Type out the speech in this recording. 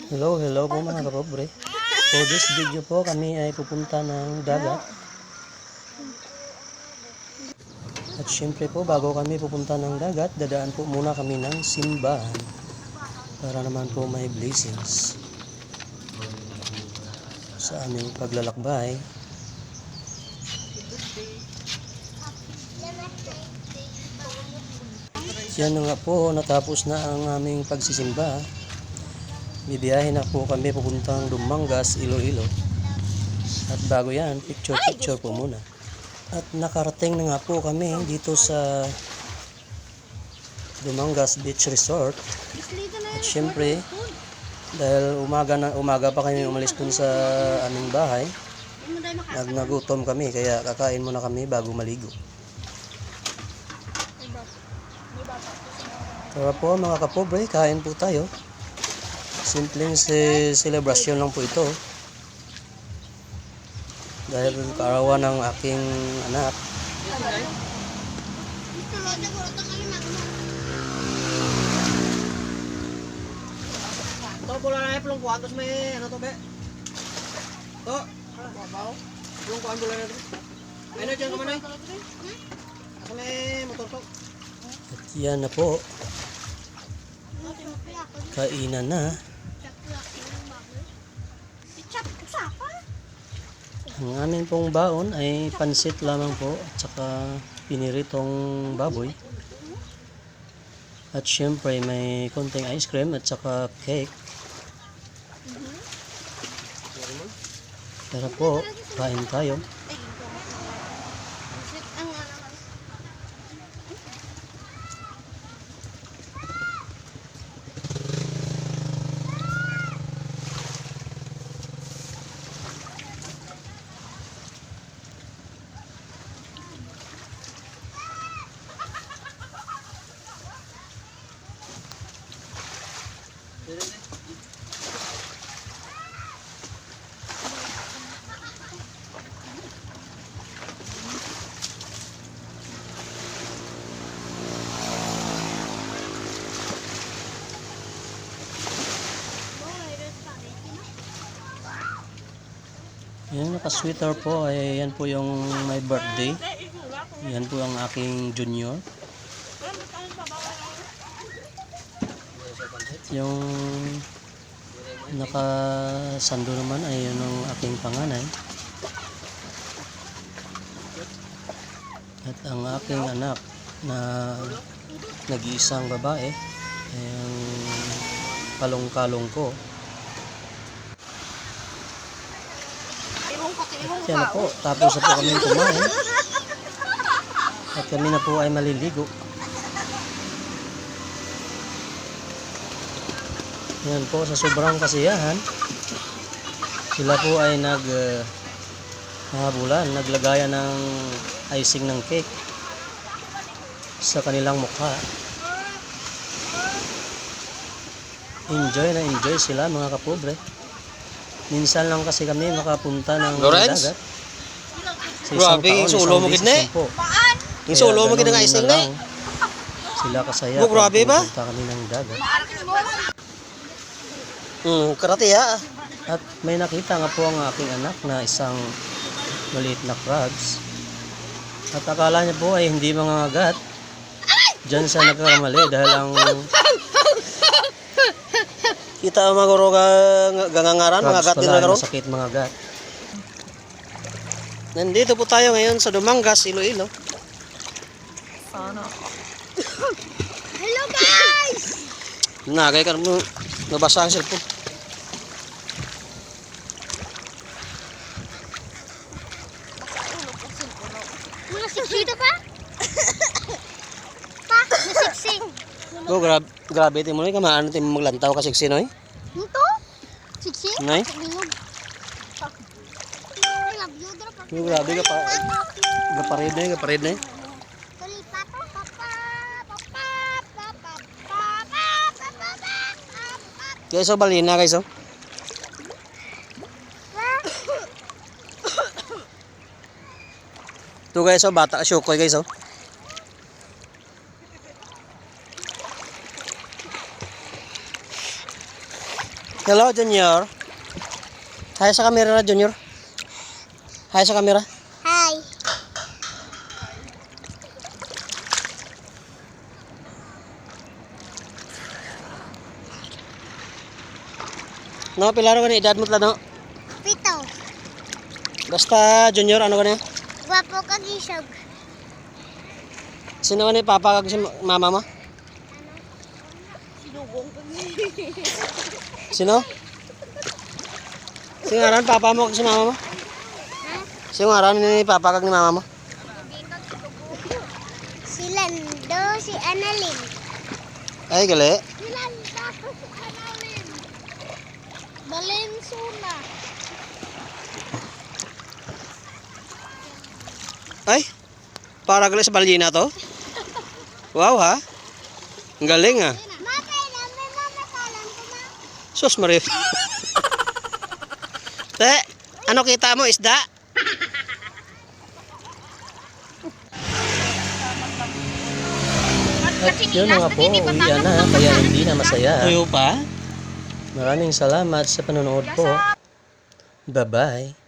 Hello po mga kapobre. For this video po kami ay pupunta ng dagat. At syempre po bago kami pupunta ng dagat, dadaan po muna kami ng simbahan para naman po may blessings sa aming paglalakbay. Yan na nga po, natapos na ang aming pagsisimba. Bibiyahin na po kami pupuntang Dumangas, Iloilo. At bago yan, picture po muna. At nakarating na nga po kami dito sa Dumangas Beach Resort. At syempre, dahil umaga pa kami umalis dun sa aming bahay, nagutom kami kaya kakain muna kami bago maligo. Tara po mga kapobre, kain po tayo. Simpleng celebration lang po ito. Dahil kaarawan ng aking anak. Ito, pula na yung pelungkuan. Terus may, ano to, be? Ito. Pelungkuan pula na ito. May na dyan ka man ay? Ito may motor to. At yan na po. Kainan na. Ang amin pong baon ay pansit lamang po at saka piniritong baboy. At syempre may konting ice cream at saka cake. Tara po, kain tayo. Yan, naka-sweater po ay yan po yung my birthday. Yan po ang aking junior. Yung naka-sando naman ay yun ang aking panganay. At ang aking anak na nag-iisang babae ay ang kalong-kalong ko. Yan na po, tapos na po kami kumain at kami na po ay maliligo. Yan po, sa sobrang kasiyahan sila po ay naghabulan, naglagayan ng icing ng cake sa kanilang mukha. Enjoy na enjoy sila mga kapobre. Minsan lang kasi kami makapunta ng Lawrence? dagat. Grabe, yung solo mo gid na eh. Yung solo mo gid nga ising na eh. Sila kasaya. Grabe ba? Pupunta kami ng dagat. Karate ha. At may nakita nga po ang aking anak na isang maliit na crabs. At akala niya po ay hindi mga agat. Diyan siya nagkakamali dahil ang Kita maguro ka gangangaran, mga gat din na karon. Sakit mga gat. Nandito po tayo ngayon sa Dumangas, Iloilo. Hello guys! Nagay ka mo, nabasa ang cellphone. Muna siksito pa? Pa, nasiksing. Oh, grabe ti mo ni kamaan ti maglantaw ka siksi noy. Ito? Siksing? Nay? Bilog. Oh, grabe ka pa. Gaparid na. Kayso balina kayso. Tu guys, oh, bata syukoy guys, oh. Hello, Junior. Hi sa camera na, Junior. Hi sa camera. Hi. No, pilaro ka ni edad mo tla, no? Pito. Basta, Junior, ano ka na? Gwapo ka gisog. Sino ka ni papa kag si mama mo? Sino? Sino ngaran papa mo kag si mama mo? Sino ngaran ni papa kag ni mama mo? Si Lando, si Annalyn. Ay, gali. Si Lando, si Annalyn. Valenzuela. Ay, para gali sa balyina to? Wow, ha? Ang galing, ha? Mama, may mamakalan ko ma. Sus, Maria. Te, ano kita mo, isda? At yun na nga po, uwian na, kaya hindi na masaya. Tuyo pa? Maraming salamat sa panonood po. Bye-bye.